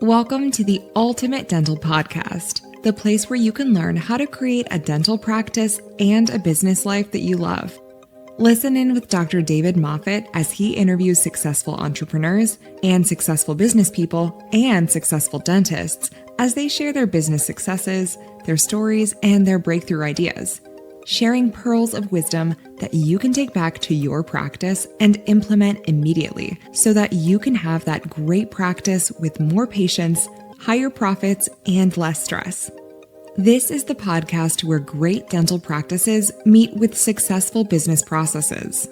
Welcome to the Ultimate Dental Podcast, the place where you can learn how to create a dental practice and a business life that you love. Listen in with Dr. David Moffat as he interviews successful entrepreneurs and successful business people and successful dentists as they share their business successes, their stories, and their breakthrough ideas, sharing pearls of wisdom that you can take back to your practice and implement immediately so that you can have that great practice with more patients, higher profits, and less stress. This is the podcast where great dental practices meet with successful business processes.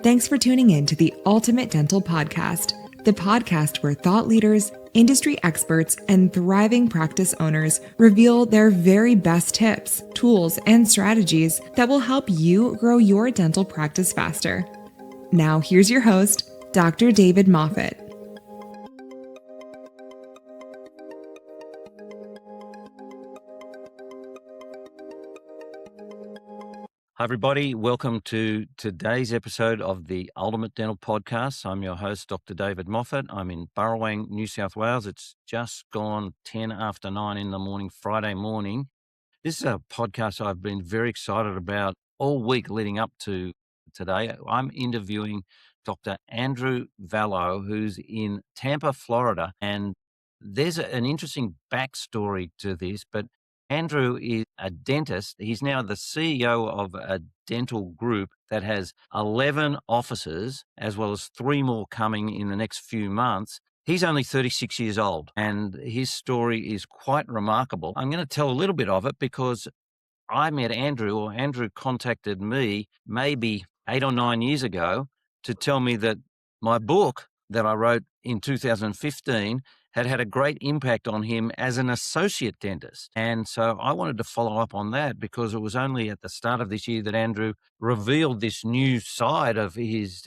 Thanks for tuning in to the Ultimate Dental Podcast, the podcast where thought leaders, industry experts, and thriving practice owners reveal their very best tips, tools, and strategies that will help you grow your dental practice faster. Now, here's your host, Dr. David Moffat. Hi, everybody. Welcome to today's episode of the Ultimate Dental Podcast. I'm your host, Dr. David Moffat. I'm in Burrowang, New South Wales. It's just gone 10 after 9 in the morning, Friday morning. This is a podcast I've been very excited about all week leading up to today. I'm interviewing Dr. Andrew Vallo, who's in Tampa, Florida. And there's an interesting backstory to this, but Andrew is a dentist. He's now the CEO of a dental group that has 11 offices, as well as 3 more coming in the next few months. He's only 36 years old, and his story is quite remarkable. I'm going to tell a little bit of it because I met Andrew, or Andrew contacted me maybe 8 or 9 years ago to tell me that my book that I wrote in 2015 had a great impact on him as an associate dentist. And so I wanted to follow up on that because it was only at the start of this year that Andrew revealed this new side of his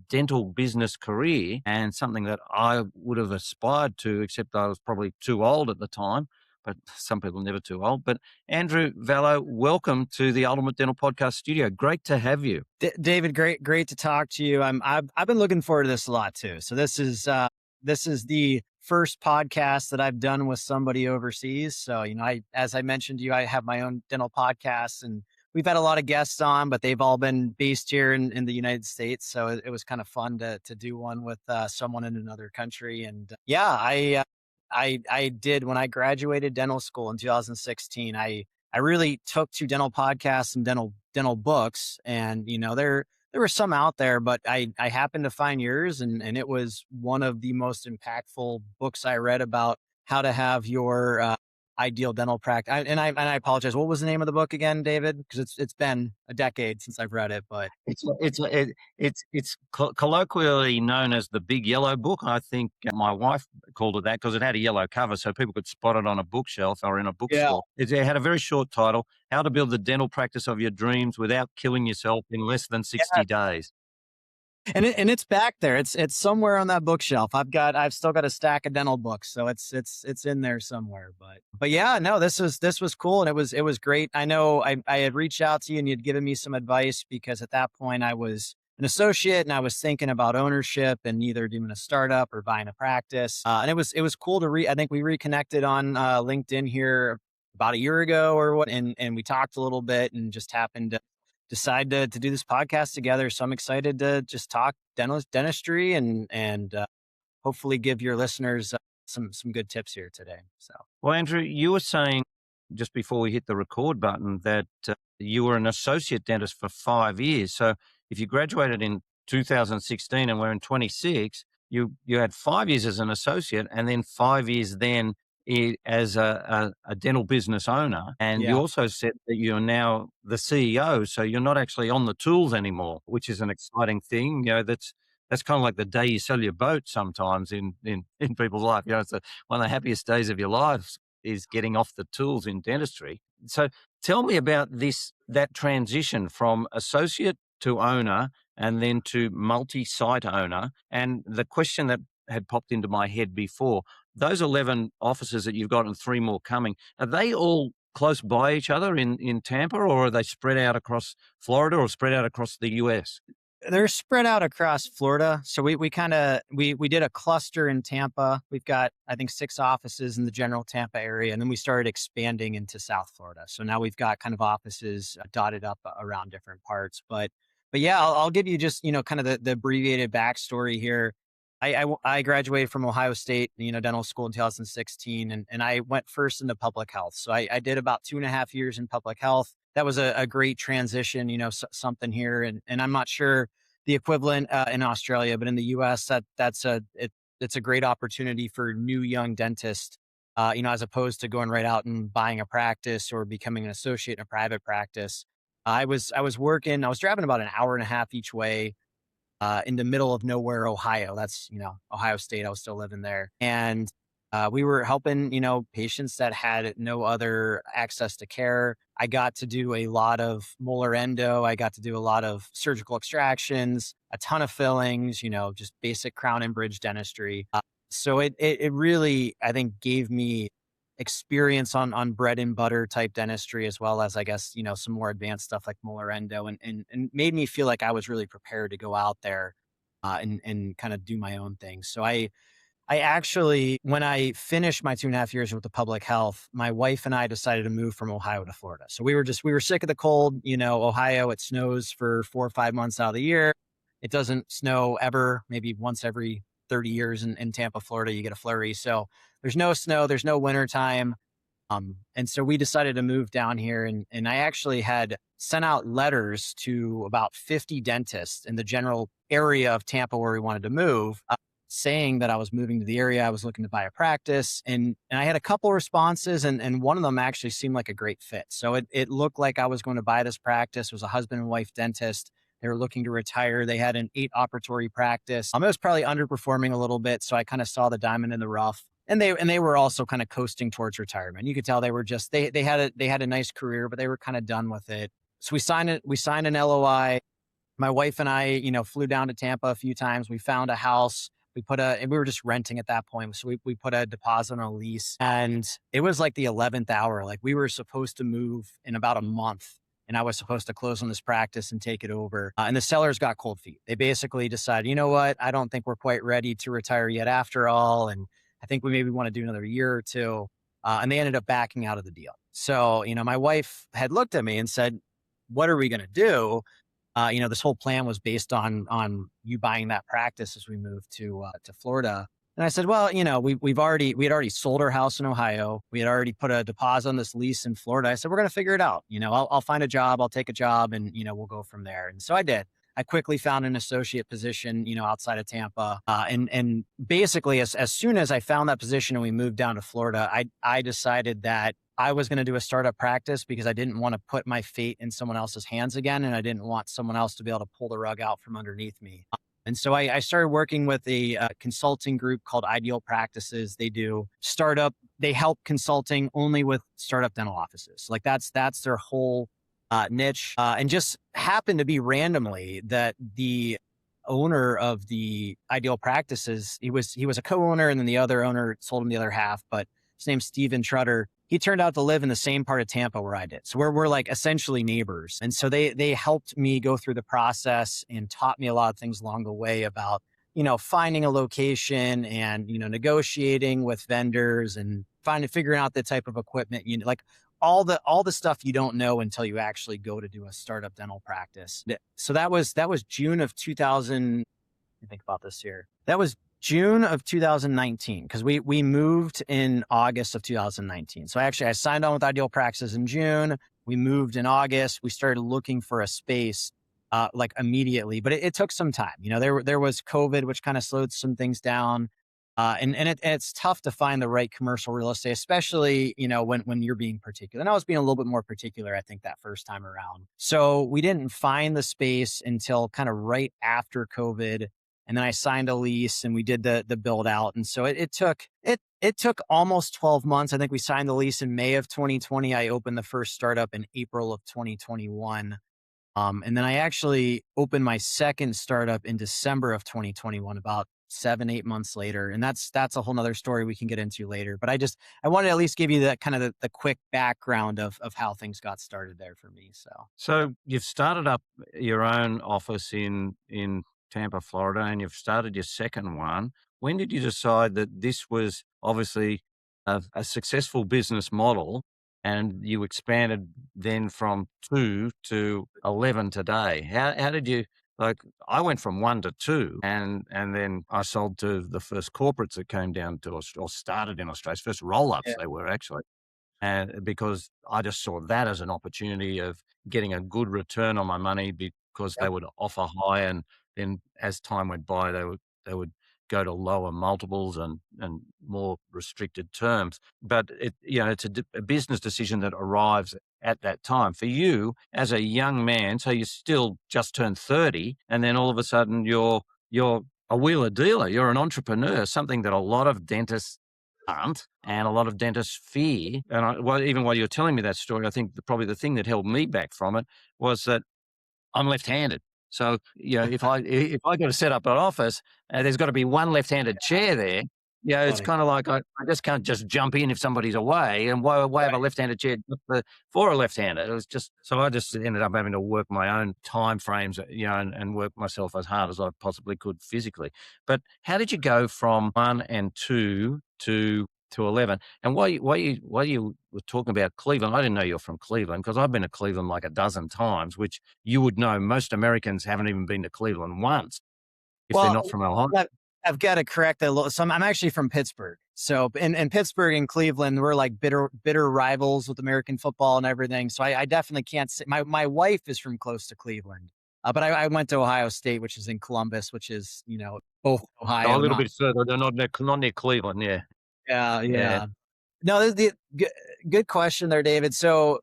dental business career, and something that I would have aspired to, except I was probably too old at the time. But some people are never too old. But Andrew Vallo, welcome to the Ultimate Dental Podcast studio. Great to have you. David, great to talk to you. I've been looking forward to this a lot too. So this is the first podcast that I've done with somebody overseas. So, as I mentioned to you, I have my own dental podcast, and we've had a lot of guests on, but they've all been based here in the United States. So it was kind of fun to do one with someone in another country. And I did when I graduated dental school in 2016. I really took to dental podcasts and dental books, and there were some out there, but I happened to find yours, and it was one of the most impactful books I read about how to have your ideal dental practice. And I apologize. What was the name of the book again, David? Because it's been a decade since I've read it, but it's colloquially known as the Big Yellow Book. I think my wife called it that because it had a yellow cover, so people could spot it on a bookshelf or in a bookstore. It had a very short title: "How to Build the Dental Practice of Your Dreams Without Killing Yourself in Less Than 60 Days." And it's back there. It's somewhere on that bookshelf. I've still got a stack of dental books, so it's in there somewhere. But yeah, no, this was cool, and it was great. I know I had reached out to you and you'd given me some advice because at that point I was an associate and I was thinking about ownership and either doing a startup or buying a practice. And it was cool to I think we reconnected on LinkedIn here about a year ago or what, and we talked a little bit and just happened to decide to do this podcast together. So I'm excited to just talk dentistry and hopefully give your listeners some good tips here today. So, well, Andrew, you were saying just before we hit the record button that you were an associate dentist for 5 years. So if you graduated in 2016 and we're in 26, you had 5 years as an associate and then 5 years then as a dental business owner. And you also said that you're now the CEO, so you're not actually on the tools anymore, which is an exciting thing. That's kind of like the day you sell your boat sometimes in people's life. It's one of the happiest days of your lives is getting off the tools in dentistry. So tell me about that transition from associate to owner and then to multi-site owner. And the question that had popped into my head before, those 11 offices that you've got and 3 more coming, are they all close by each other in Tampa, or are they spread out across Florida or spread out across the US? They're spread out across Florida. So we kind of we did a cluster in Tampa. We've got, I think, 6 offices in the general Tampa area, and then we started expanding into South Florida. So now we've got kind of offices dotted up around different parts. But yeah, I'll give you just, kind of the abbreviated backstory here. I graduated from Ohio State, dental school in 2016, and I went first into public health. So I did about 2.5 years in public health. That was a great transition, something here. And I'm not sure the equivalent in Australia, but in the US, it's a great opportunity for new young dentists, as opposed to going right out and buying a practice or becoming an associate in a private practice. I was working, I was driving about an hour and a half each way in the middle of nowhere, Ohio. That's, Ohio State. I was still living there. And we were helping, patients that had no other access to care. I got to do a lot of molar endo. I got to do a lot of surgical extractions, a ton of fillings, just basic crown and bridge dentistry. So it really, I think, gave me experience on bread and butter type dentistry, as well as, I guess, some more advanced stuff like molar endo, and made me feel like I was really prepared to go out there and kind of do my own thing. So I actually, when I finished my 2.5 years with the public health, my wife and I decided to move from Ohio to Florida. So we were sick of the cold. Ohio, it snows for 4 or 5 months out of the year. It doesn't snow ever, maybe once every 30 years in Tampa, Florida, you get a flurry. So there's no snow, there's no winter time. And so we decided to move down here, and I actually had sent out letters to about 50 dentists in the general area of Tampa where we wanted to move, saying that I was moving to the area. I was looking to buy a practice, and I had a couple responses, and one of them actually seemed like a great fit. So it looked like I was going to buy this practice. It was a husband and wife dentist. They were looking to retire. They had an 8 operatory practice. It was probably underperforming a little bit. So I kind of saw the diamond in the rough. And they were also kind of coasting towards retirement. You could tell they were just, they had a nice career, but they were kind of done with it. So we signed an LOI. My wife and I, flew down to Tampa a few times. We found a house. And we were just renting at that point. So we put a deposit on a lease, and it was like the 11th hour. Like, we were supposed to move in about a month, and I was supposed to close on this practice and take it over. And the sellers got cold feet. They basically decided, you know what? I don't think we're quite ready to retire yet after all. And I think we maybe want to do another year or two. And they ended up backing out of the deal. So, my wife had looked at me and said, what are we going to do? This whole plan was based on you buying that practice as we moved to Florida. And I said, well, we had already sold our house in Ohio. We had already put a deposit on this lease in Florida. I said, we're going to figure it out. I'll find a job. I'll take a job, and, we'll go from there. And so I did. I quickly found an associate position, outside of Tampa. And basically, as soon as I found that position and we moved down to Florida, I decided that I was going to do a startup practice because I didn't want to put my fate in someone else's hands again. And I didn't want someone else to be able to pull the rug out from underneath me. And so I started working with a consulting group called Ideal Practices. They do startup, they help consulting only with startup dental offices. Like, that's their whole niche. And just happened to be randomly that the owner of the Ideal Practices, he was a co-owner, and then the other owner sold him the other half, but his name's Steven Trutter. He turned out to live in the same part of Tampa where I did. So we're like essentially neighbors. And so they helped me go through the process and taught me a lot of things along the way about, finding a location and, negotiating with vendors and figuring out the type of equipment, like all the stuff you don't know until you actually go to do a startup dental practice. So that was June of 2000. Let me think about this here. That was June of 2019, because we moved in August of 2019. So I signed on with Ideal Practices in June. We moved in August. We started looking for a space like immediately, but it took some time. There was COVID, which kind of slowed some things down. And it's tough to find the right commercial real estate, especially, when you're being particular. And I was being a little bit more particular, I think, that first time around. So we didn't find the space until kind of right after COVID. And then I signed a lease and we did the build out. And so it took almost 12 months. I think we signed the lease in May of 2020. I opened the first startup in April of 2021. And then I actually opened my second startup in December of 2021, about 7, 8 months later. And that's a whole nother story we can get into later. But I wanted to at least give you that kind of the quick background of how things got started there for me. So you've started up your own office in Tampa, Florida, and you've started your second one. When did you decide that this was obviously a successful business model, and you expanded then from 2 to 11 today? How did you like? I went from 1 to 2, and then I sold to the first corporates that came down to us or started in Australia. First roll ups Yeah. they were actually. And because I just saw that as an opportunity of getting a good return on my money because they Yep. would offer high, and then as time went by, they would go to lower multiples and more restricted terms. But it's a business decision that arrives at that time. For you as a young man, so you still just turned 30, and then all of a sudden you're a wheeler dealer, you're an entrepreneur, something that a lot of dentists aren't, and a lot of dentists fear. And even while you're telling me that story, I think probably the thing that held me back from it was that I'm left-handed. So, if I got to set up an office, there's got to be one left-handed chair there. It's Funny. kind of like I just can't just jump in if somebody's away, and why have a Right. left-handed chair just for a left-hander? It was just so I just ended up having to work my own time frames, and work myself as hard as I possibly could physically. But how did you go from 1 and 2 to 11? And while you were talking about Cleveland, I didn't know you're from Cleveland because I've been to Cleveland like a dozen times, which you would know most Americans haven't even been to Cleveland once if they're Well, not from Ohio. I've got to correct that a little. So I'm actually from Pittsburgh. So in Pittsburgh and Cleveland, we're like bitter rivals with American football and everything. So I definitely can't say my wife is from close to Cleveland. But I went to Ohio State, which is in Columbus, which is, both Oh, a Ohio, little not. bit further. They're not near Cleveland. Yeah. Yeah, Yeah. yeah. No, this is good question there, David. So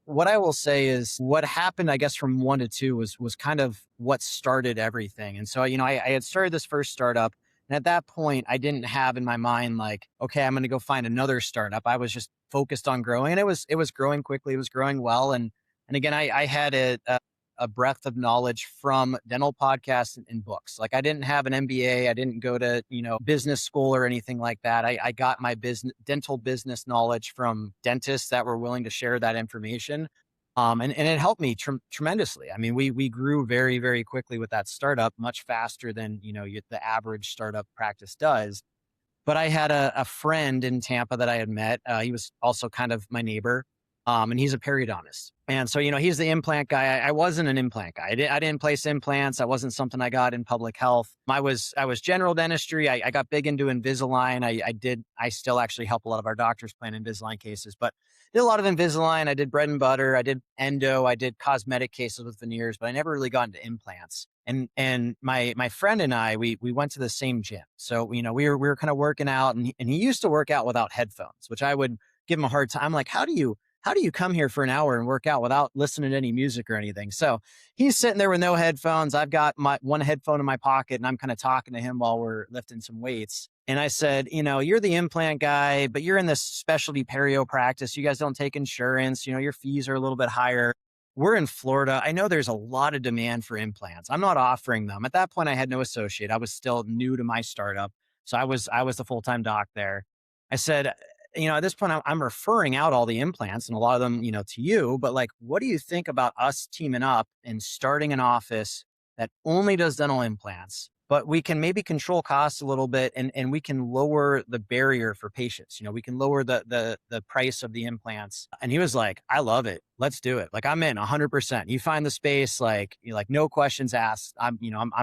what I will say is what happened, I guess, from 1 to 2 was kind of what started everything. And so, I had started this first startup. And at that point, I didn't have in my mind, like, okay, I'm going to go find another startup. I was just focused on growing, and it was growing quickly. It was growing well. And again, I had a breadth of knowledge from dental podcasts and books. Like I didn't have an MBA. I didn't go to, business school or anything like that. I got my dental business knowledge from dentists that were willing to share that information. And it helped me tremendously. I mean, we grew very, very quickly with that startup, much faster than, the average startup practice does. But I had a friend in Tampa that I had met. He was also kind of my neighbor. And he's a periodontist. And so, he's the implant guy. I wasn't an implant guy. I didn't place implants. That wasn't something I got in public health. I was general dentistry. I got big into Invisalign. I still actually help a lot of our doctors plan Invisalign cases, but did a lot of Invisalign. I did bread and butter. I did endo. I did cosmetic cases with veneers, but I never really got into implants. And my friend and I, we went to the same gym. So, we were kind of working out, and he used to work out without headphones, which I would give him a hard time. I'm like, how do you come here for an hour and work out without listening to any music or anything? So he's sitting there with no headphones. I've got my one headphone in my pocket, and I'm kind of talking to him while we're lifting some weights. And I said, you're the implant guy, but you're in this specialty perio practice. You guys don't take insurance. Your fees are a little bit higher. We're in Florida. I know there's a lot of demand for implants. I'm not offering them. At that point, I had no associate. I was still new to my startup. So I was the full-time doc there. I said, at this point, I'm referring out all the implants and a lot of them, to you. But like, what do you think about us teaming up and starting an office that only does dental implants, but we can maybe control costs a little bit, and we can lower the barrier for patients. We can lower the price of the implants. And he was like, I love it. Let's do it. Like, I'm in 100%. You find the space, like, no questions asked. I'm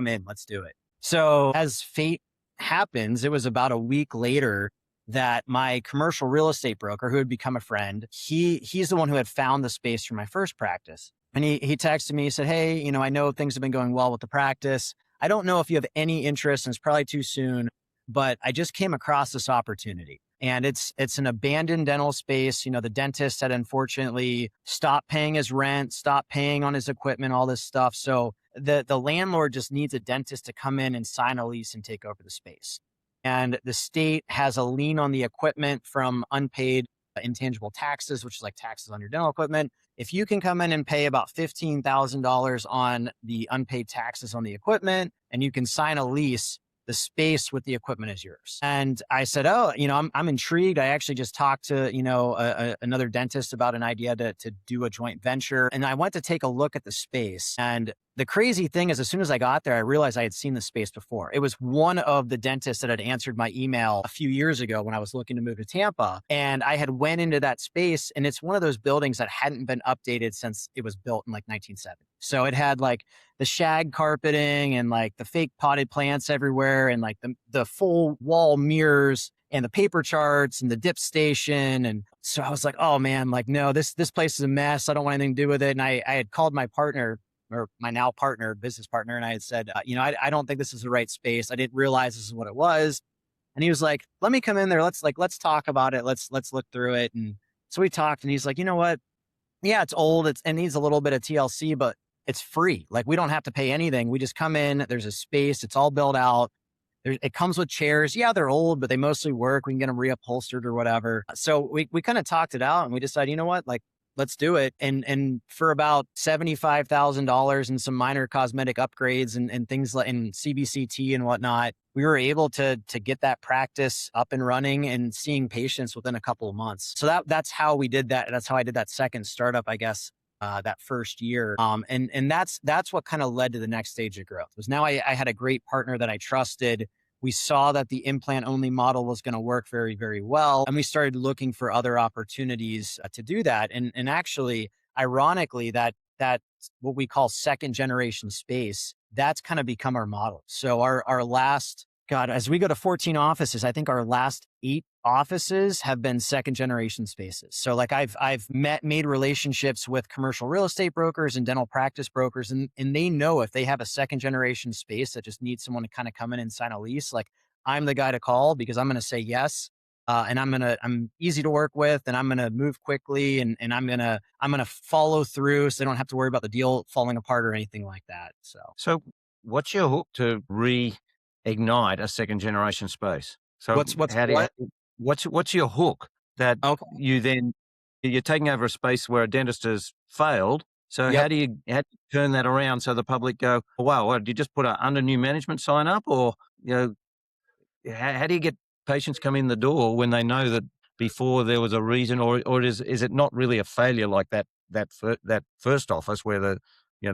in. Let's do it. So as fate happens, it was about a week later that my commercial real estate broker, who had become a friend, he's the one who had found the space for my first practice. And he texted me, he said, hey, I know things have been going well with the practice. I don't know if you have any interest, and it's probably too soon, but I just came across this opportunity. And it's an abandoned dental space. The dentist had unfortunately stopped paying his rent, stopped paying on his equipment, all this stuff. So the landlord just needs a dentist to come in and sign a lease and take over the space. And the state has a lien on the equipment from unpaid intangible taxes, which is like taxes on your dental equipment. If you can come in and pay about $15,000 on the unpaid taxes on the equipment, and you can sign a lease, the space with the equipment is yours. And I said, oh, I'm intrigued. I actually just talked to, another dentist about an idea to do a joint venture. And I went to take a look at the space. And the crazy thing is, as soon as I got there, I realized I had seen the space before. It was one of the dentists that had answered my email a few years ago when I was looking to move to Tampa. And I had went into that space, and it's one of those buildings that hadn't been updated since it was built in like 1970. So it had like the shag carpeting and like the fake potted plants everywhere, and like the full wall mirrors and the paper charts and the dip station. And so I was like, oh man, like, no, this place is a mess. I don't want anything to do with it. And I had called my partner, or my now partner, business partner, and I had said, I don't think this is the right space. I didn't realize this is what it was. And he was like, let me come in there. Let's talk about it. Let's look through it. And so we talked, and he's like, you know what? Yeah, it's old. It needs a little bit of TLC, but it's free. Like, we don't have to pay anything. We just come in. There's a space. It's all built out. It comes with chairs. Yeah, they're old, but they mostly work. We can get them reupholstered or whatever. So we kind of talked it out, and we decided, you know what? Like, let's do it. And for about $75,000 and some minor cosmetic upgrades and things like in CBCT and whatnot, we were able to get that practice up and running and seeing patients within a couple of months. So that's how we did that. That's how I did that second startup, I guess. That first year. And that's what kind of led to the next stage of growth. Was now I had a great partner that I trusted. We saw that the implant only model was going to work very, very well. And we started looking for other opportunities to do that. And actually, ironically, that what we call second generation space, that's kind of become our model. So our last, as we go to 14 offices, I think our last 8 offices have been second generation spaces. So like I've made relationships with commercial real estate brokers and dental practice brokers, and they know if they have a second generation space that just needs someone to kind of come in and sign a lease, like I'm the guy to call, because I'm going to say yes. And I'm easy to work with, and I'm going to move quickly, and I'm going to follow through, so they don't have to worry about the deal falling apart or anything like that. So what's your hook to reignite a second generation space? So what's your hook that you're taking over a space where a dentist has failed? So Yep. how do you turn that around so the public go, oh, wow, what, do you just put an under new management sign up, or how do you get patients come in the door when they know that before there was a reason, or is it not really a failure like that first office where the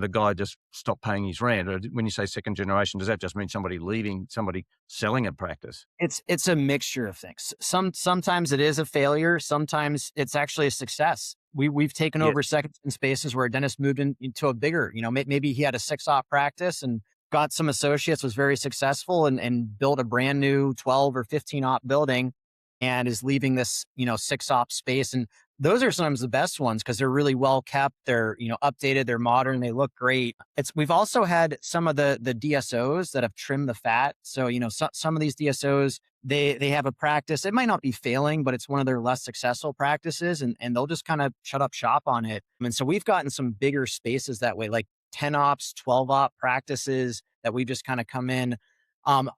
guy just stopped paying his rent? Or when you say second generation, does that just mean somebody leaving, somebody selling a practice? It's a mixture of things. Sometimes it is a failure. Sometimes it's actually a success. We've taken over second spaces where a dentist moved into a bigger, maybe he had a 6-op practice and got some associates, was very successful, and built a brand new 12 or 15-op building, and is leaving this, 6-op space. And those are sometimes the best ones because they're really well kept. They're, updated, they're modern, they look great. We've also had some of the DSOs that have trimmed the fat. So, some of these DSOs, they have a practice. It might not be failing, but it's one of their less successful practices, and they'll just kind of shut up shop on it. And so we've gotten some bigger spaces that way, like 10 ops, 12 op practices that we just kind of come in.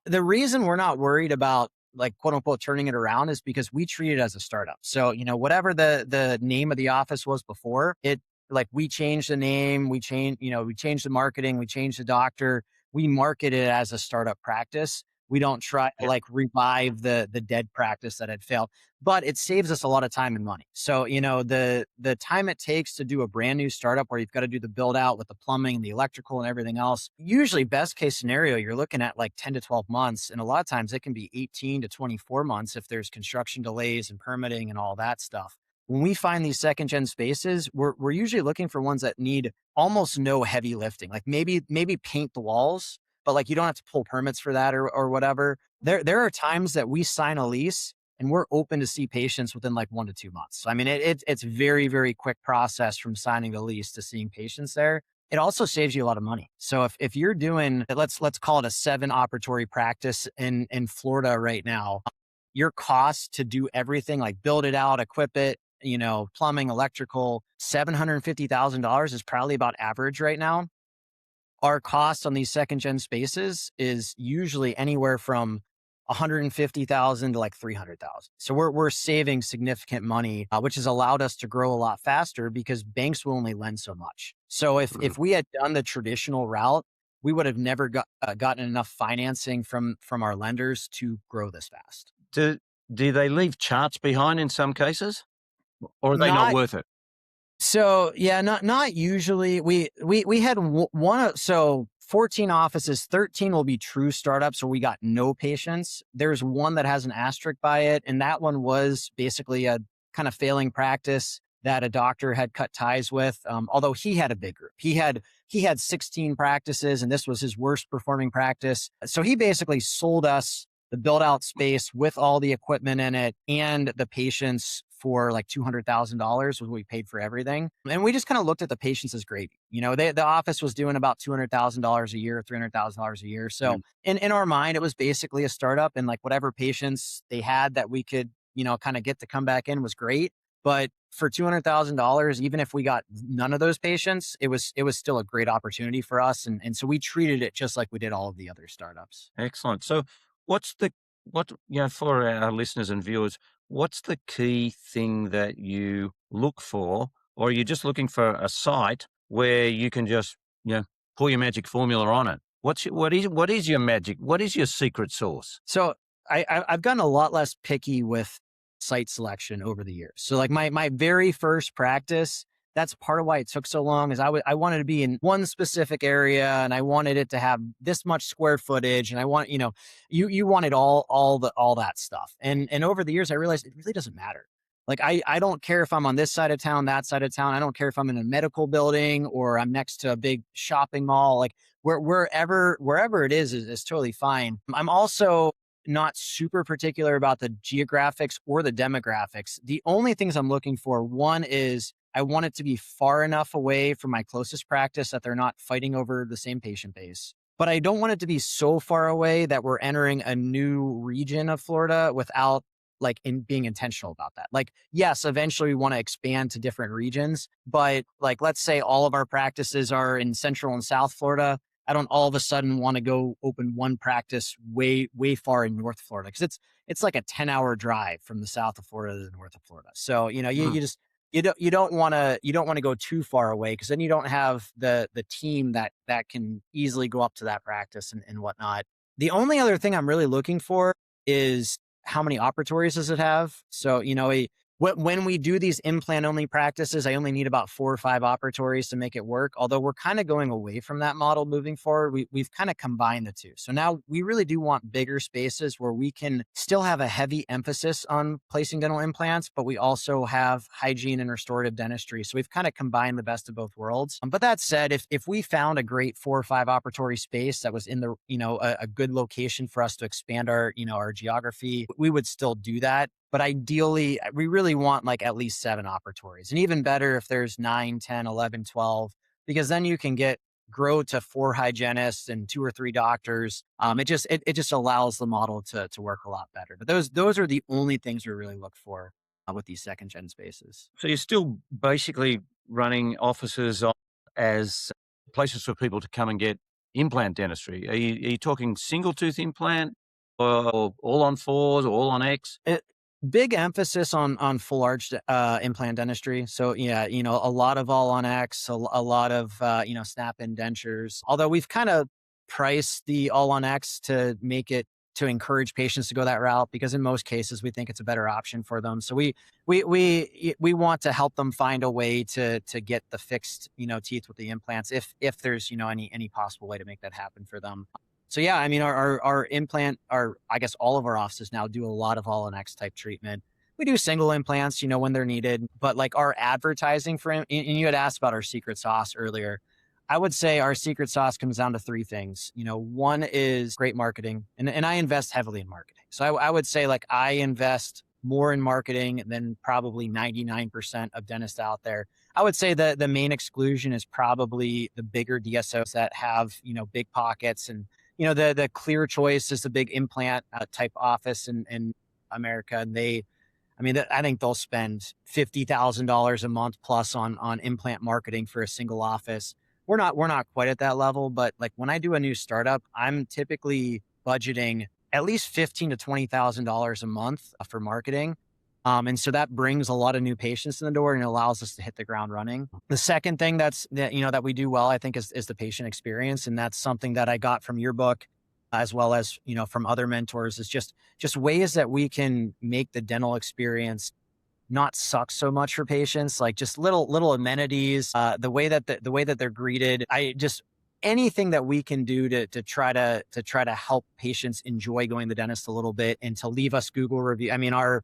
The reason we're not worried about, like, quote unquote, turning it around is because we treat it as a startup. So, whatever the name of the office was before it, like, we changed the name, we changed the marketing, we changed the doctor, we market it as a startup practice. We don't try to like revive the dead practice that had failed, but it saves us a lot of time and money. So, the time it takes to do a brand new startup where you've got to do the build out with the plumbing and the electrical and everything else, usually best case scenario, you're looking at like 10 to 12 months. And a lot of times it can be 18 to 24 months if there's construction delays and permitting and all that stuff. When we find these second gen spaces, we're usually looking for ones that need almost no heavy lifting, like maybe paint the walls, but like you don't have to pull permits for that or whatever. There are times that we sign a lease and we're open to see patients within like 1 to 2 months. So, I mean, it's very, very quick process from signing the lease to seeing patients there. It also saves you a lot of money. So if you're doing, let's call it a 7 operatory practice in Florida right now, your cost to do everything, like build it out, equip it, plumbing, electrical, $750,000 is probably about average right now. Our cost on these second gen spaces is usually anywhere from 150,000 to like 300,000. So we're saving significant money, which has allowed us to grow a lot faster because banks will only lend so much. So if we had done the traditional route, we would have never gotten enough financing from our lenders to grow this fast. Do they leave charts behind in some cases, or are they not Not worth it? So yeah, not usually. We had one. So 14 offices, 13 will be true startups where we got no patients. There's one that has an asterisk by it, and that one was basically a kind of failing practice that a doctor had cut ties with. Although he had a big group, he had 16 practices, and this was his worst performing practice. So he basically sold us the build out space with all the equipment in it and the patients for like $200,000 was what we paid for everything. And we just kind of looked at the patients as gravy. The office was doing about $200,000 a year, $300,000 a year. So in our mind, it was basically a startup, and like whatever patients they had that we could, kind of get to come back in was great. But for $200,000, even if we got none of those patients, it was still a great opportunity for us. And so we treated it just like we did all of the other startups. Excellent. So for our listeners and viewers, what's the key thing that you look for, or are you just looking for a site where you can just, pour your magic formula on it? What is your magic? What is your secret sauce? So I've gotten a lot less picky with site selection over the years. So like my very first practice, that's part of why it took so long, is I wanted to be in one specific area, and I wanted it to have this much square footage, and I want, you wanted all that stuff. And over the years, I realized it really doesn't matter. Like I don't care if I'm on this side of town, that side of town. I don't care if I'm in a medical building or I'm next to a big shopping mall. Like wherever it is totally fine. I'm also not super particular about the geographics or the demographics. The only things I'm looking for, one is I want it to be far enough away from my closest practice that they're not fighting over the same patient base. But I don't want it to be so far away that we're entering a new region of Florida without being intentional about that. Like, yes, eventually we want to expand to different regions, but like, let's say all of our practices are in Central and South Florida. I don't all of a sudden want to go open one practice way, way far in North Florida, because it's like a 10-hour drive from the south of Florida to the north of Florida. So, you don't want to go too far away, because then you don't have the team that can easily go up to that practice and whatnot. The only other thing I'm really looking for is how many operatories does it have? So, when we do these implant only practices, I only need about 4 or 5 operatories to make it work. Although we're kind of going away from that model moving forward, we've kind of combined the two. So now we really do want bigger spaces where we can still have a heavy emphasis on placing dental implants, but we also have hygiene and restorative dentistry. So we've kind of combined the best of both worlds. But that said, if we found a great 4 or 5 operatory space that was in the, a good location for us to expand our, our geography, we would still do that. But ideally, we really want like at least 7 operatories, and even better if there's 9, 10, 11, 12, because then you can grow to 4 hygienists and 2 or 3 doctors. It just allows the model to work a lot better. But those are the only things we really look for with these second gen spaces. So you're still basically running offices as places for people to come and get implant dentistry. Are you talking single tooth implant, or all on 4s, or all on X? Big emphasis on full arch implant dentistry. So yeah, a lot of all on X, a lot of snap-in dentures. Although we've kind of priced the all on X to encourage patients to go that route, because in most cases we think it's a better option for them. So we want to help them find a way to get the fixed teeth with the implants if there's any possible way to make that happen for them. So yeah, I mean, our implant, I guess all of our offices now do a lot of all on X type treatment. We do single implants, when they're needed, but like our advertising and you had asked about our secret sauce earlier. I would say our secret sauce comes down to 3 things. One is great marketing, and I invest heavily in marketing. So I would say like I invest more in marketing than probably 99% of dentists out there. I would say the main exclusion is probably the bigger DSOs that have, big pockets, and the clear choice is the big implant type office in America. And I think they'll spend $50,000 a month plus on implant marketing for a single office. We're not quite at that level, but like when I do a new startup, I'm typically budgeting at least $15,000 to $20,000 a month for marketing. And so that brings a lot of new patients in the door and it allows us to hit the ground running. The second thing that we do well, I think, is the patient experience. And that's something that I got from your book, as well as, from other mentors, is just ways that we can make the dental experience not suck so much for patients, like just little amenities, the way that they're greeted. I just anything that we can do to try to help patients enjoy going to the dentist a little bit and to leave us Google review. I mean, our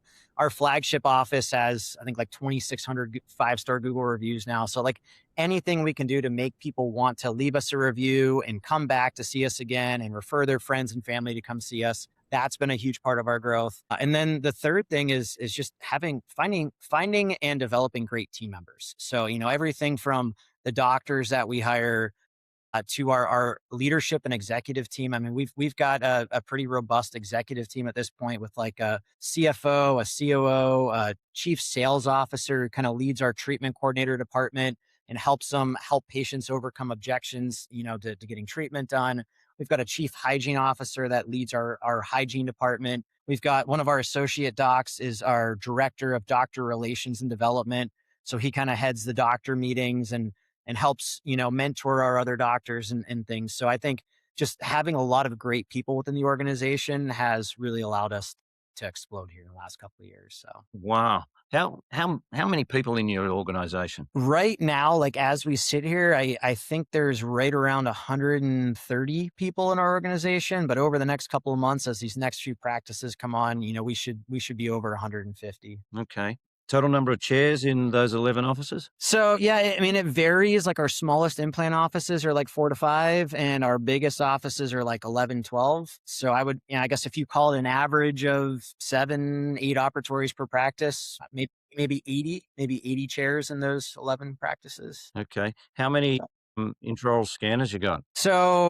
flagship office has, I think, like 2,600 5-star Google reviews now. So like anything we can do to make people want to leave us a review and come back to see us again and refer their friends and family to come see us. That's been a huge part of our growth. And then the third thing is just finding and developing great team members. So, everything from the doctors that we hire to our leadership and executive team. I mean, we've got a pretty robust executive team at this point with like a CFO, a COO, a chief sales officer who kind of leads our treatment coordinator department and helps them help patients overcome objections, to getting treatment done. We've got a chief hygiene officer that leads our hygiene department. We've got one of our associate docs is our director of doctor relations and development. So he kind of heads the doctor meetings and helps, mentor our other doctors and things. So I think just having a lot of great people within the organization has really allowed us to explode here in the last couple of years. So Wow. How many people in your organization? right now, like as we sit here, I think there's right around 130 people in our organization. But over the next couple of months, as these next few practices come on, we should be over 150. Okay. Total number of chairs in those 11 offices? So yeah, I mean, it varies. Like our smallest implant offices are like 4 to 5 and our biggest offices are like 11, 12. So I guess if you call it an average of 7, 8 operatories per practice, maybe 80 chairs in those 11 practices. Okay. How many intraoral scanners you got? So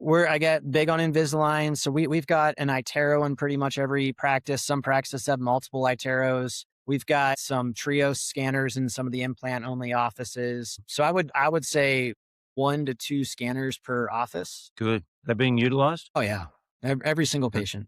I get big on Invisalign. So we've got an iTero in pretty much every practice. Some practices have multiple iTeros. We've got some Trios scanners in some of the implant only offices. So I would say 1 to 2 scanners per office. Good. They're being utilized? Oh yeah. Every single Good. patient.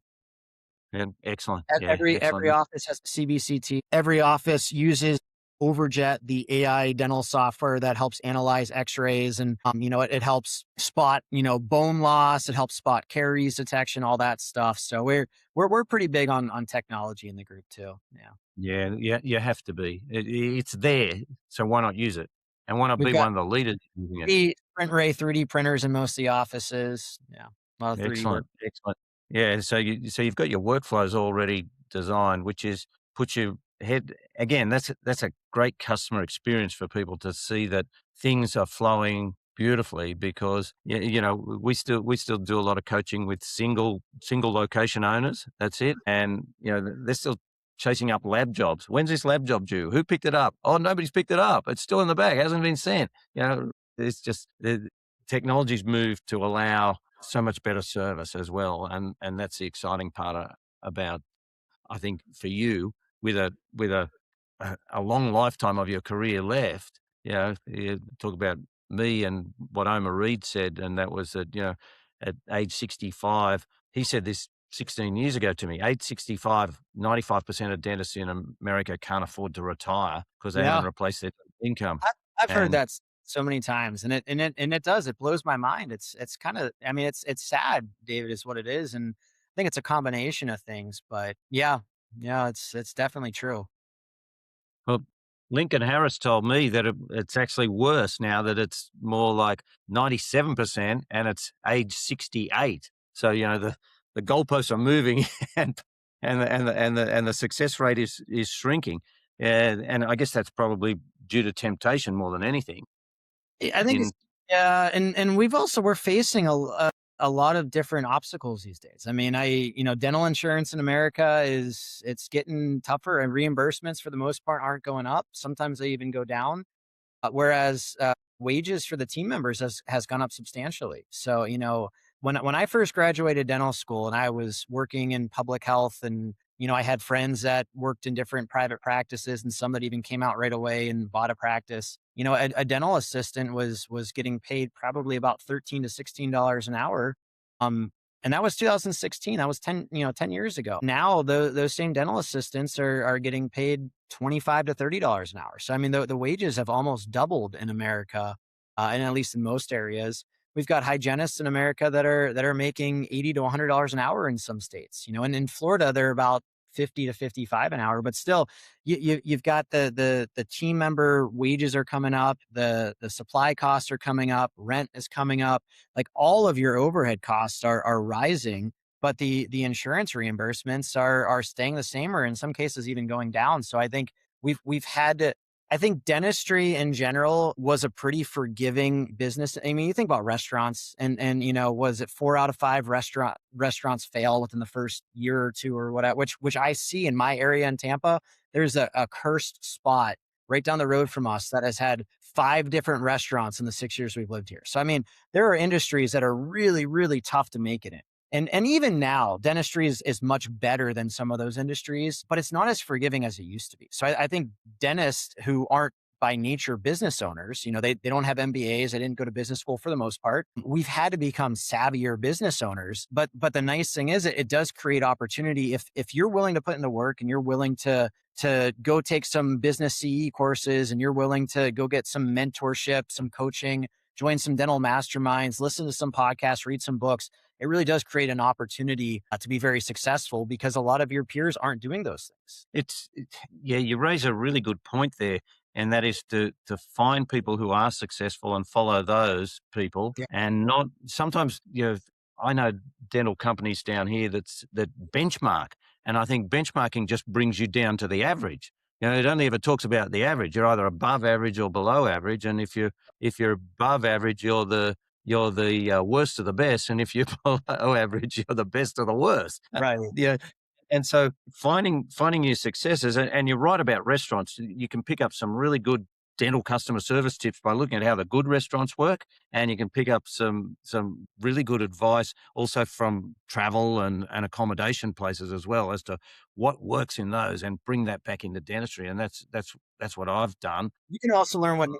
Yeah, excellent. Yeah, Every excellent. office has CBCT. Every office uses Overjet, the AI dental software that helps analyze X-rays, and it helps spot bone loss. It helps spot caries detection, all that stuff. So we're pretty big on technology in the group too. Yeah, Yeah, you have to be. It's there, so why not use it? And why not we've be got one of the leaders using it? the Print Ray 3D printers in most of the offices. Yeah, a lot of 3D work. Excellent, excellent. Yeah, so you've got your workflows already designed, which is puts you ahead again. That's a great customer experience for people to see that things are flowing beautifully because we still do a lot of coaching with single location owners. That's it, and they're still chasing up lab jobs. When's this lab job due? Who picked it up? Oh, nobody's picked it up. It's still in the bag. Hasn't been sent. It's just the technology's moved to allow so much better service as well, and that's the exciting part about, I think, for you with a long lifetime of your career left. You talk about me and what Omar Reed said, and that was that at age 65, he said this 16 years ago to me. Age 65, 95% of dentists in America can't afford to retire because they Yeah, haven't replaced their income. I've heard And that so many times, and it does. It blows my mind. It's kind of. I mean, it's sad, David, is what it is, and I think it's a combination of things. But yeah, it's definitely true. Well, Lincoln Harris told me that it's actually worse now that it's more like 97% and it's age 68. So, the goalposts are moving and the success rate is shrinking. And I guess that's probably due to temptation more than anything. I think In it's yeah, and we're facing a lot of different obstacles these days. I mean, dental insurance in America it's getting tougher, and reimbursements for the most part aren't going up. Sometimes they even go down. Whereas wages for the team members has gone up substantially. So, when I first graduated dental school and I was working in public health, and I had friends that worked in different private practices and some that even came out right away and bought a practice. A dental assistant was getting paid probably about $13 to $16 an hour. And that was 2016. That was 10 years ago. Now those same dental assistants are getting paid $25 to $30 an hour. So I mean, the wages have almost doubled in America, and at least in most areas. We've got hygienists in America that are making $80 to $100 an hour in some states. And in Florida, they're about 50 to 55 an hour, but still you've got the team member wages are coming up, the supply costs are coming up, rent is coming up, like all of your overhead costs are rising, but the insurance reimbursements are staying the same, or in some cases even going down. So I think we've had to. I think dentistry in general was a pretty forgiving business. I mean, you think about restaurants, and was it 4 out of 5 restaurants fail within the first year or two or whatever? Which I see in my area in Tampa. There's a cursed spot right down the road from us that has had 5 different restaurants in the 6 years we've lived here. So I mean, there are industries that are really, really tough to make it in. And even now, dentistry is much better than some of those industries, but it's not as forgiving as it used to be. So I think dentists who aren't by nature business owners, they don't have MBAs. They didn't go to business school for the most part. We've had to become savvier business owners. But the nice thing is it does create opportunity if you're willing to put in the work and you're willing to go take some business CE courses, and you're willing to go get some mentorship, some coaching, join some dental masterminds, listen to some podcasts, read some books. It really does create an opportunity to be very successful, because a lot of your peers aren't doing those things. Yeah, you raise a really good point there, and that is to find people who are successful and follow those people, Yeah. and not sometimes. I know dental companies down here that benchmark, and I think benchmarking just brings you down to the average. It only ever talks about the average. You're either above average or below average, and if you're above average, you're the worst of the best, and if you're below average, you're the best of the worst. Right. Yeah, and so finding your successes, and you're right about restaurants. You can pick up some really good dental customer service tips by looking at how the good restaurants work, and you can pick up some really good advice also from travel and accommodation places as well, as to what works in those, and bring that back into dentistry. And that's what I've done. You can also learn what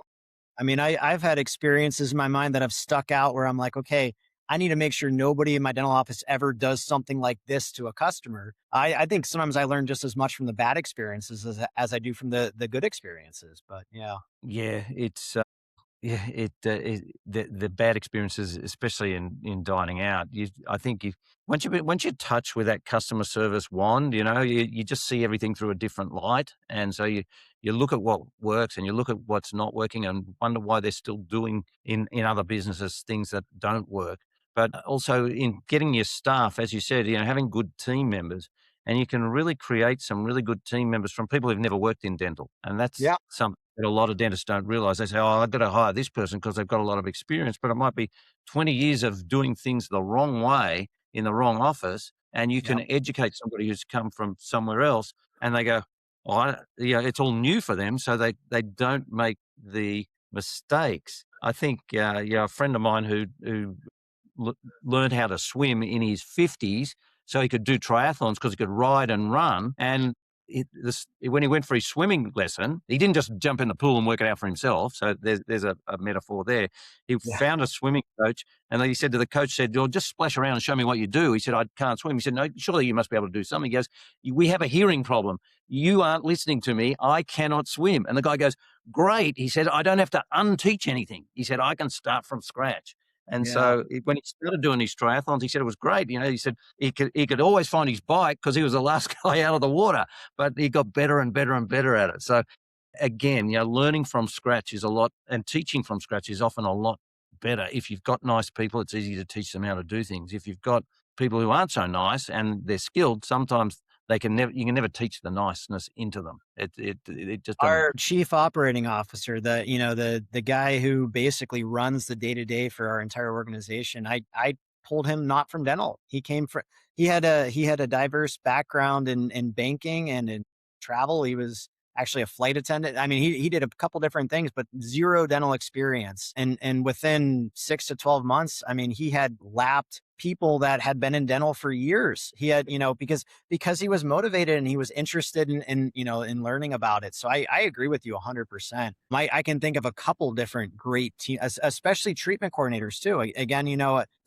I mean, I've had experiences in my mind that have stuck out where I'm like, okay, I need to make sure nobody in my dental office ever does something like this to a customer. I think sometimes I learn just as much from the bad experiences as I do from the good experiences. But yeah. Yeah, the bad experiences, especially in dining out. I think once you touch with that customer service wand, you just see everything through a different light, and so you look at what works and you look at what's not working, and wonder why they're still doing in other businesses things that don't work. But also in getting your staff, as you said, having good team members, and you can really create some really good team members from people who've never worked in dental, and that's Yeah. something that a lot of dentists don't realize. They say, "Oh, I've got to hire this person because they've got a lot of experience," but it might be 20 years of doing things the wrong way in the wrong office, and you Yeah. can educate somebody who's come from somewhere else, and they go, "Oh, it's all new for them," so they don't make the mistakes. I think, a friend of mine who learned how to swim in his 50s so he could do triathlons because he could ride and run. And when he went for his swimming lesson, he didn't just jump in the pool and work it out for himself. So there's a metaphor there. He Yeah. found a swimming coach, and then he said to the coach, "Oh, just splash around and show me what you do." He said, "I can't swim." He said, "No, surely you must be able to do something." He goes, "We have a hearing problem. You aren't listening to me. I cannot swim." And the guy goes, "Great." He said, "I don't have to unteach anything." He said, "I can start from scratch." And Yeah. so when he started doing his triathlons, he said it was great. He said he could always find his bike because he was the last guy out of the water, but he got better and better and better at it. So again, learning from scratch is a lot, and teaching from scratch is often a lot better. If you've got nice people, it's easy to teach them how to do things. If you've got people who aren't so nice and they're skilled, sometimes you can never teach the niceness into them. It just doesn't. Our chief operating officer, the guy who basically runs the day to day for our entire organization, I pulled him not from dental. He had a diverse background in banking and in travel. He was actually a flight attendant. I mean, he did a couple different things, but zero dental experience. And within 6 to 12 months, I mean, he had lapped people that had been in dental for years. He had, because he was motivated and he was interested in learning about it. So I agree with you 100%. I can think of a couple different great teams, especially treatment coordinators too. Again,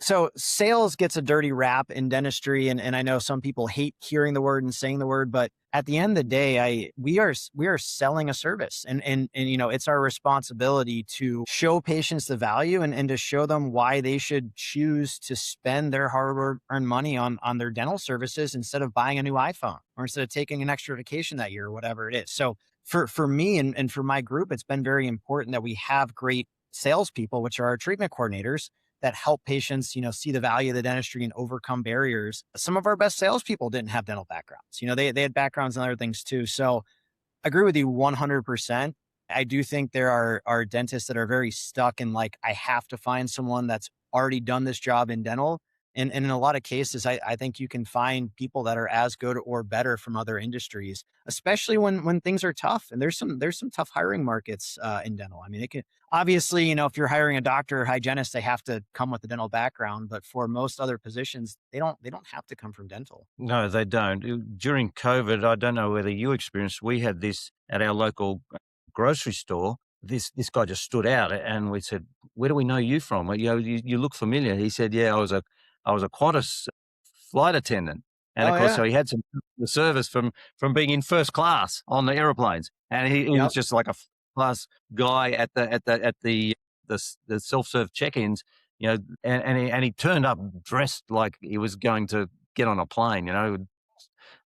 so sales gets a dirty rap in dentistry. And I know some people hate hearing the word and saying the word, but at the end of the day, we are selling a service, and it's our responsibility to show patients the value and to show them why they should choose to spend their hard-earned money on their dental services instead of buying a new iPhone or instead of taking an extra vacation that year or whatever it is. So for me and for my group, it's been very important that we have great salespeople, which are our treatment coordinators, that help patients, see the value of the dentistry and overcome barriers. Some of our best salespeople didn't have dental backgrounds. They had backgrounds in other things too. So I agree with you 100%. I do think there are dentists that are very stuck in like, I have to find someone that's already done this job in dental. And in a lot of cases, I think you can find people that are as good or better from other industries, especially when things are tough. And there's some tough hiring markets in dental. I mean, it can obviously, if you're hiring a doctor or hygienist, they have to come with a dental background. But for most other positions, they don't have to come from dental. No, they don't. During COVID, I don't know whether you experienced, we had this at our local grocery store. This guy just stood out, and we said, "Where do we know you from? You look familiar." He said, "Yeah, I was a Qantas flight attendant." And Oh of course, so yeah. he had some customer service from being in first class on the aeroplanes, and he was Yep. just like a first class guy at the self-serve check-ins, and he turned up dressed like he was going to get on a plane,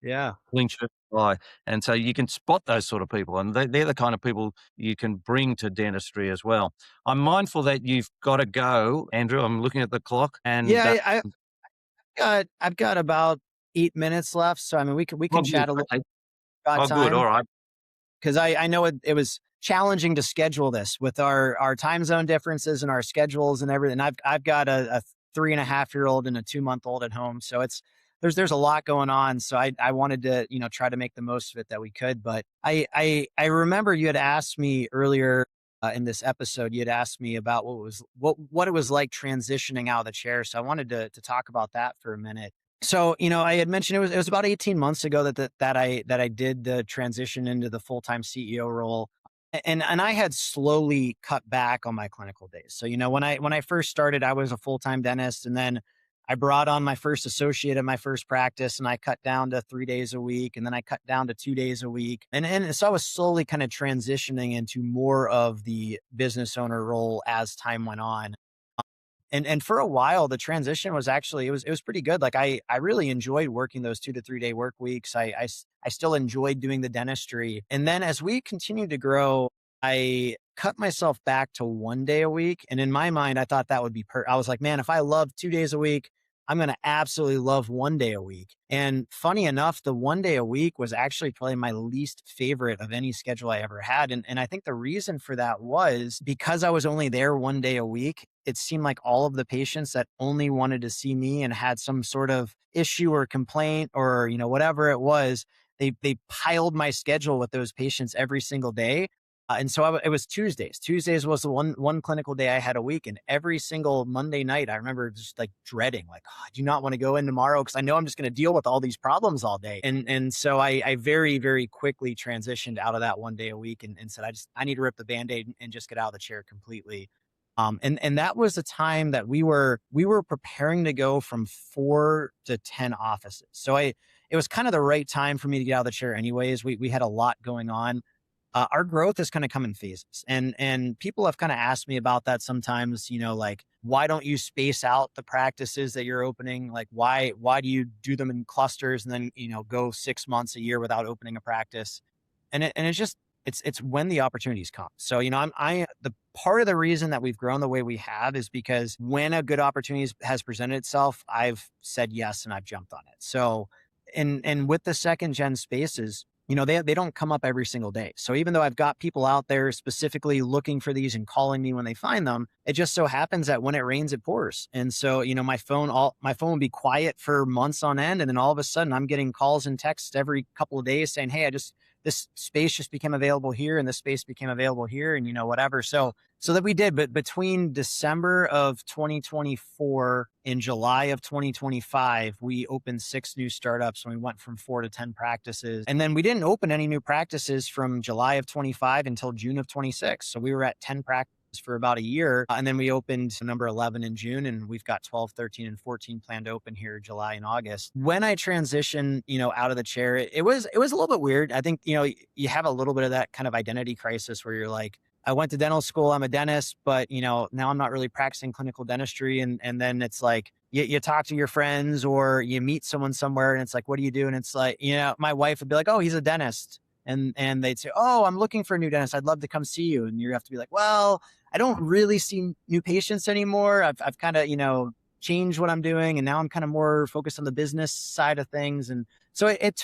Yeah. clean shirt tie. And so you can spot those sort of people, and they're the kind of people you can bring to dentistry as well. I'm mindful that you've got to go, Andrew. I'm looking at the clock, and Yeah. I've got about 8 minutes left. So I mean, we can oh, good. chat a little Okay. about Oh, good. All time. right. Because I know it was challenging to schedule this with our time zone differences and our schedules and everything. I've got a 3.5-year-old and a 2-month-old at home, so there's a lot going on. So I wanted to try to make the most of it that we could. But I remember you had asked me earlier in this episode. You had asked me about what it was like transitioning out of the chair. So I wanted to talk about that for a minute. So, I had mentioned it was about 18 months ago that I did the transition into the full-time CEO role. And I had slowly cut back on my clinical days. So, when I first started, I was a full-time dentist, and then I brought on my first associate at my first practice, and I cut down to 3 days a week, and then I cut down to 2 days a week. And so I was slowly kind of transitioning into more of the business owner role as time went on. And for a while, the transition was actually it was pretty good. Like I really enjoyed working those 2 to 3 day work weeks. I still enjoyed doing the dentistry. And then as we continued to grow, I cut myself back to 1 day a week. And in my mind, I thought that would be I was like, man, if I love 2 days a week, I'm going to absolutely love 1 day a week. And funny enough, the 1 day a week was actually probably my least favorite of any schedule I ever had. And I think the reason for that was because I was only there 1 day a week. It seemed like all of the patients that only wanted to see me and had some sort of issue or complaint or, whatever it was, they piled my schedule with those patients every single day. And so it was Tuesdays. Tuesdays was the one clinical day I had a week, and every single Monday night, I remember just like dreading, like, oh, I do not want to go in tomorrow because I know I'm just going to deal with all these problems all day. And so I very very quickly transitioned out of that 1 day a week and said I need to rip the Band-Aid and just get out of the chair completely. And that was the time that we were preparing to go from 4 to 10 offices. So it was kind of the right time for me to get out of the chair anyways. We had a lot going on. Our growth is kind of come in phases, and people have kind of asked me about that sometimes. Like, why don't you space out the practices that you're opening? Like, why do you do them in clusters and then go 6 months a year without opening a practice? And it's just it's when the opportunities come. So the part of the reason that we've grown the way we have is because when a good opportunity has presented itself, I've said yes and I've jumped on it. So and with the second gen spaces, they don't come up every single day. So even though I've got people out there specifically looking for these and calling me when they find them, it just so happens that when it rains, it pours. And so, my phone will be quiet for months on end. And then all of a sudden I'm getting calls and texts every couple of days saying, hey, I just this space just became available here and this space became available here and, whatever. So that we did, but between December of 2024 and July of 2025, we opened 6 new startups and we went from 4 to 10 practices. And then we didn't open any new practices from July of 25 until June of 26. So we were at 10 practices for about a year. And then we opened number 11 in June, and we've got 12, 13, and 14 planned to open here July and August. When I transitioned, out of the chair, it was a little bit weird. I think, you have a little bit of that kind of identity crisis where you're like, I went to dental school, I'm a dentist, but now I'm not really practicing clinical dentistry. And then it's like, you talk to your friends or you meet someone somewhere and it's like, what do you do? And it's like, my wife would be like, oh, he's a dentist. And they'd say, oh, I'm looking for a new dentist. I'd love to come see you. And you have to be like, well, I don't really see new patients anymore. I've kind of, changed what I'm doing. And now I'm kind of more focused on the business side of things. And so it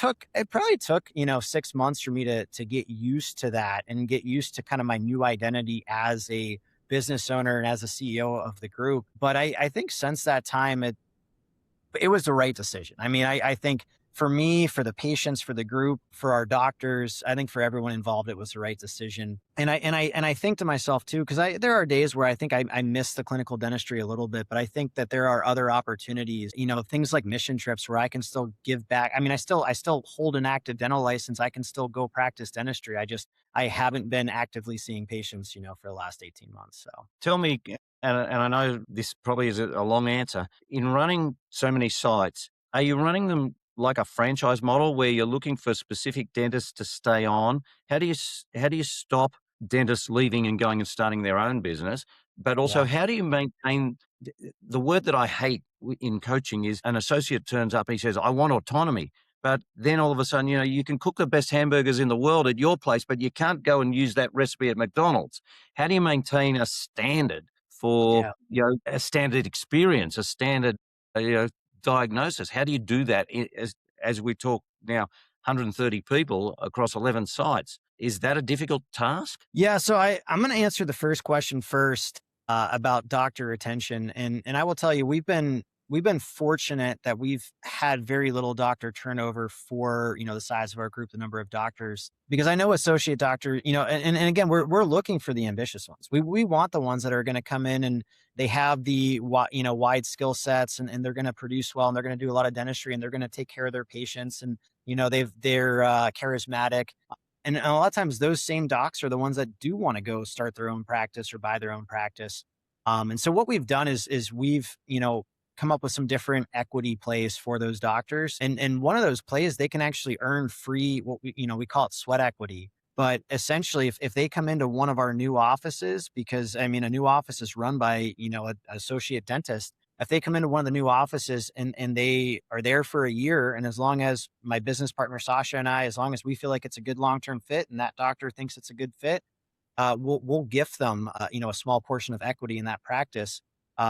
probably took, 6 months for me to get used to that and get used to kind of my new identity as a business owner and as a CEO of the group. But I think since that time, it was the right decision. I mean, I think for me, for the patients, for the group, for our doctors, I think for everyone involved, it was the right decision. And I think to myself too, because there are days where I think I miss the clinical dentistry a little bit, but I think that there are other opportunities, things like mission trips where I can still give back. I mean, I still hold an active dental license. I can still go practice dentistry. I haven't been actively seeing patients, for the last 18 months. So Tell me, and I know this probably is a long answer, in running so many sites, are you running them like a franchise model where you're looking for specific dentists to stay on? How do you stop dentists leaving and going and starting their own business? But also, yeah, how do you maintain the word that I hate in coaching is an associate turns up, he says, I want autonomy. But then all of a sudden, you can cook the best hamburgers in the world at your place, but you can't go and use that recipe at McDonald's. How do you maintain a standard for, yeah. a standard experience, a standard, diagnosis? How do you do that as we talk now, 130 people across 11 sites? Is that a difficult task? Yeah, so I'm going to answer the first question first about doctor retention, and I will tell you we've been fortunate that we've had very little doctor turnover for the size of our group, the number of doctors, because I know associate doctor, and again we're looking for the ambitious ones. We want the ones that are going to come in and they have the wide skill sets and they're going to produce well and they're going to do a lot of dentistry and they're going to take care of their patients and they're charismatic. And a lot of times those same docs are the ones that do want to go start their own practice or buy their own practice. And so what we've done is we've, come up with some different equity plays for those doctors. And one of those plays, they can actually earn free, what we call it sweat equity. But essentially, if they come into one of our new offices, because I mean, a new office is run by, an associate dentist. If they come into one of the new offices and they are there for a year, and as long as my business partner, Sasha, and I, as long as we feel like it's a good long-term fit and that doctor thinks it's a good fit, we'll gift them, a small portion of equity in that practice,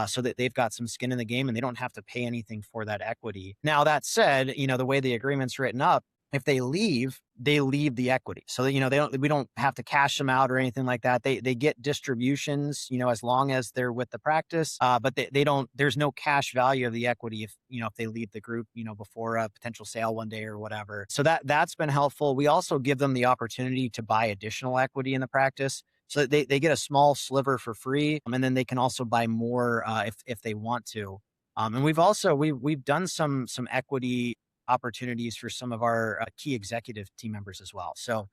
so that they've got some skin in the game and they don't have to pay anything for that equity. Now, that said, the way the agreement's written up, if they leave the equity. So that, we don't have to cash them out or anything like that. They get distributions, as long as they're with the practice. But they don't, there's no cash value of the equity if they leave the group, before a potential sale one day or whatever. So that's been helpful. We also give them the opportunity to buy additional equity in the practice. So they get a small sliver for free. And then they can also buy more if they want to. And we've done some equity opportunities for some of our key executive team members as well. So,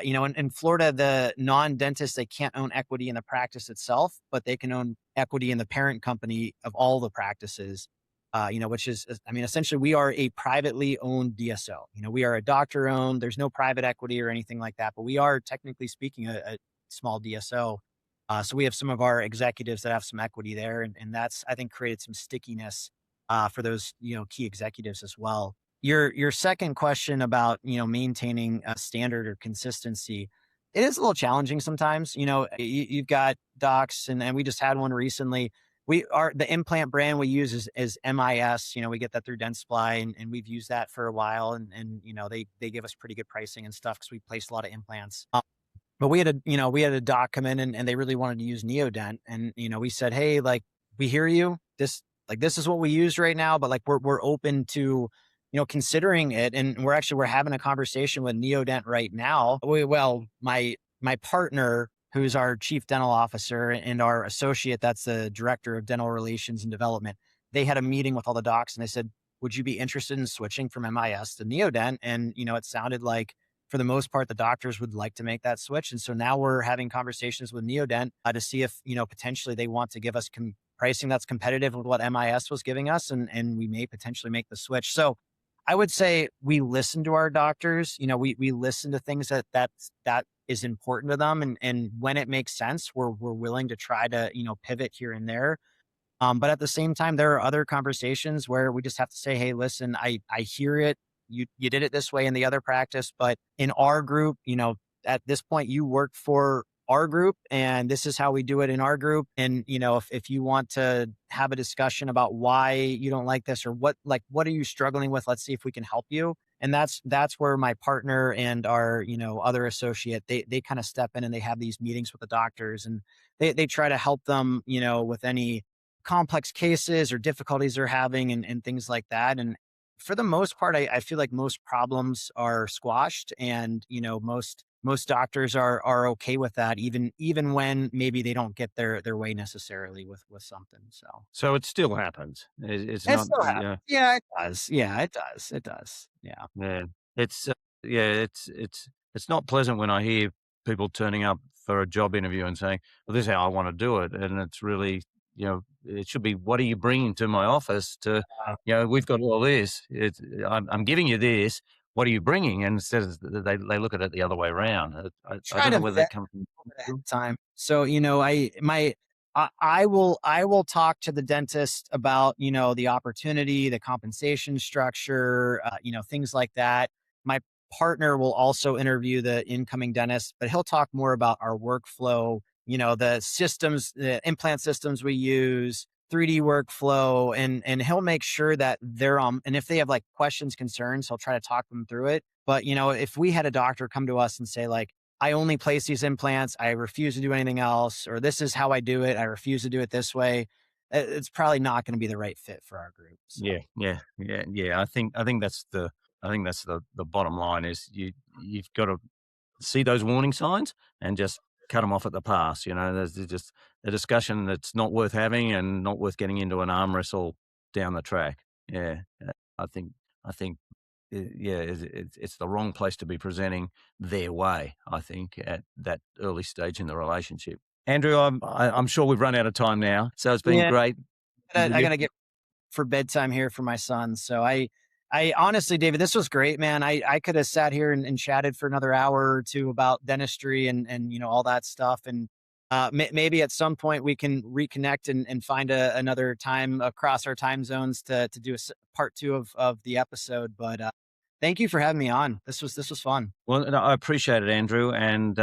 in Florida, the non-dentists, they can't own equity in the practice itself, but they can own equity in the parent company of all the practices, which is, essentially we are a privately owned DSO. We are a doctor owned, there's no private equity or anything like that, but we are technically speaking a small DSO. So we have some of our executives that have some equity there. And that's, I think, created some stickiness for those, key executives as well. Your second question about, maintaining a standard or consistency, it is a little challenging sometimes. You've got docs and we just had one recently. The implant brand we use is MIS. We get that through Dentsply and we've used that for a while and they give us pretty good pricing and stuff because we placed a lot of implants. But we had a doc come in and they really wanted to use Neodent. And, we said, hey, like, we hear you. This is what we use right now, but like, we're open to, considering it, and we're having a conversation with Neodent right now. My partner, who's our chief dental officer, and our associate, that's the director of dental relations and development, they had a meeting with all the docs, and they said, would you be interested in switching from MIS to Neodent? And, it sounded like for the most part, the doctors would like to make that switch. And so now we're having conversations with Neodent to see if, potentially they want to give us pricing that's competitive with what MIS was giving us. And we may potentially make the switch. So I would say we listen to our doctors. We listen to things that is important to them. And when it makes sense, we're willing to try to, pivot here and there. But at the same time, there are other conversations where we just have to say, hey, listen, I hear it. You did it this way in the other practice, but in our group, at this point you work for our group and this is how we do it in our group. And, if you want to have a discussion about why you don't like this or what are you struggling with? Let's see if we can help you. And that's where my partner and our, other associate, they kind of step in and they have these meetings with the doctors and they try to help them, with any complex cases or difficulties they're having and things like that. And for the most part, I feel like most problems are squashed and, most doctors are okay with that, even when maybe they don't get their way necessarily with something. So it still happens. It's It not, still happens. yeah, Yeah, it does. Yeah, it does. It does. Yeah. yeah. It's, it's not pleasant when I hear people turning up for a job interview and saying, well, this is how I want to do it. And it's really, it should be, what are you bringing to my office to, we've got all this. I'm giving you this. What are you bringing? And instead of, they look at it the other way around. I Try don't know to whether that vet comes ahead from. of time. So, I will talk to the dentist about, the opportunity, the compensation structure, things like that. My partner will also interview the incoming dentist, but he'll talk more about our workflow, the systems, the implant systems we use, 3D workflow, and he'll make sure that they're and if they have like questions, concerns, he'll try to talk them through it. But, if we had a doctor come to us and say like, I only place these implants, I refuse to do anything else, or this is how I do it, I refuse to do it this way, it's probably not going to be the right fit for our group. So Yeah. I think that's the bottom line is you've got to see those warning signs and just cut them off at the pass. There's just a discussion that's not worth having and not worth getting into an arm wrestle down the track. Yeah, I think, yeah, it's the wrong place to be presenting their way. I think at that early stage in the relationship. Andrew, I'm sure we've run out of time now, so it's been yeah, great. I gotta get for bedtime here for my son. So I honestly, David, this was great, man. I could have sat here and chatted for another hour or two about dentistry and all that stuff. And maybe at some point we can reconnect and find another time across our time zones to do part two of the episode. But thank you for having me on. This was fun. Well, and I appreciate it, Andrew. And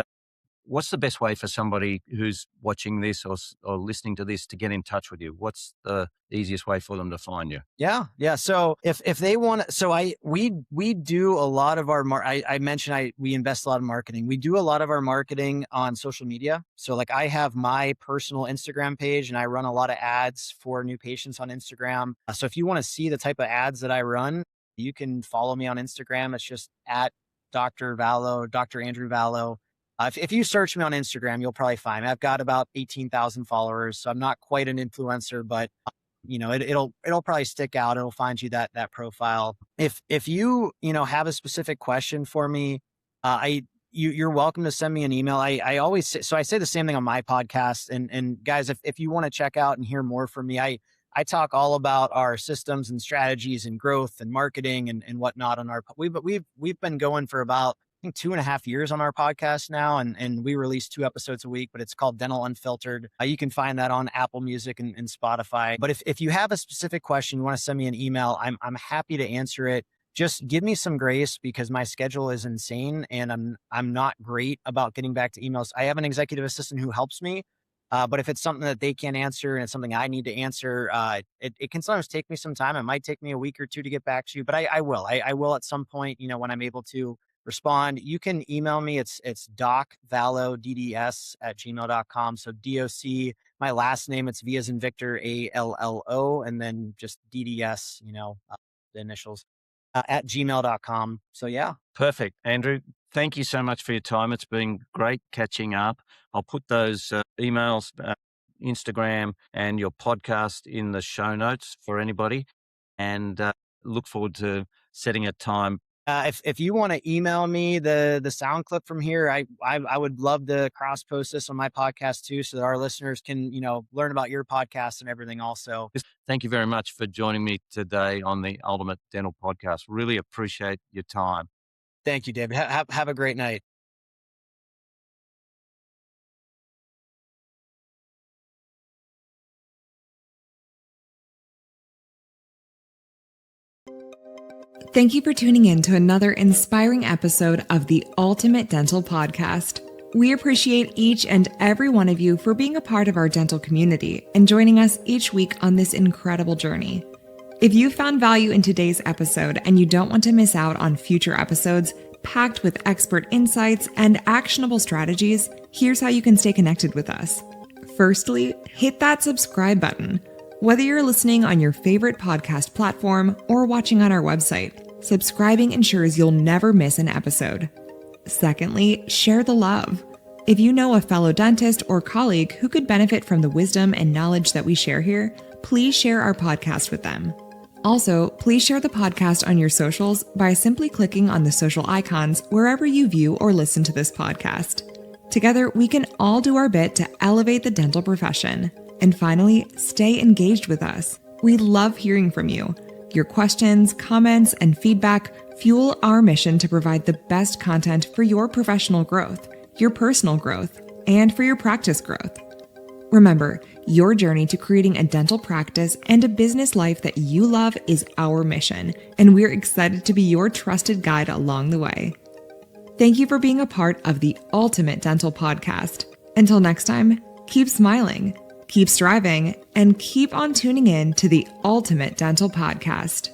what's the best way for somebody who's watching this or listening to this to get in touch with you? What's the easiest way for them to find you? Yeah. Yeah. So if they want, so we do a lot of our, I mentioned we invest a lot in marketing. We do a lot of our marketing on social media. So like I have my personal Instagram page and I run a lot of ads for new patients on Instagram. So if you want to see the type of ads that I run, you can follow me on Instagram. It's just at Dr. Vallo, Dr. Andrew Vallo. If you search me on Instagram, you'll probably find me. I've got about 18,000 followers. So I'm not quite an influencer, but it'll probably stick out. It'll find you that profile. If you have a specific question for me, you're welcome to send me an email. I always say, so I say the same thing on my podcast. And guys, if you want to check out and hear more from me, I talk all about our systems and strategies and growth and marketing and whatnot on we've been going for about I think 2.5 years on our podcast now, and we release 2 episodes a week, but it's called Dental Unfiltered. You can find that on Apple Music and Spotify. But if you have a specific question, you want to send me an email, I'm happy to answer it. Just give me some grace because my schedule is insane and I'm not great about getting back to emails. I have an executive assistant who helps me. But if it's something that they can't answer and it's something I need to answer, it can sometimes take me some time. It might take me a week or two to get back to you, but I will. I will at some point, when I'm able to respond. You can email me. It's docvallo@gmail.com. So DOC, my last name, it's V as in Victor, ALLO, and then just DDS, the initials. at gmail.com. So yeah. Perfect. Andrew, thank you so much for your time. It's been great catching up. I'll put those emails, Instagram, and your podcast in the show notes for anybody, and look forward to setting a time. If you want to email me the sound clip from here, I would love to cross post this on my podcast too, so that our listeners can, learn about your podcast and everything also. Thank you very much for joining me today on the Ultimate Dental Podcast. Really appreciate your time. Thank you, David. Have a great night. Thank you for tuning in to another inspiring episode of the Ultimate Dental Podcast. We appreciate each and every one of you for being a part of our dental community and joining us each week on this incredible journey. If you found value in today's episode and you don't want to miss out on future episodes packed with expert insights and actionable strategies, here's how you can stay connected with us. Firstly, hit that subscribe button. Whether you're listening on your favorite podcast platform or watching on our website, subscribing ensures you'll never miss an episode. Secondly, share the love. If you know a fellow dentist or colleague who could benefit from the wisdom and knowledge that we share here, please share our podcast with them. Also, please share the podcast on your socials by simply clicking on the social icons wherever you view or listen to this podcast. Together, we can all do our bit to elevate the dental profession. And finally, stay engaged with us. We love hearing from you. Your questions, comments, and feedback fuel our mission to provide the best content for your professional growth, your personal growth, and for your practice growth. Remember, your journey to creating a dental practice and a business life that you love is our mission, and we're excited to be your trusted guide along the way. Thank you for being a part of the Ultimate Dental Podcast. Until next time, keep smiling, keep striving, and keep on tuning in to the Ultimate Dental Podcast.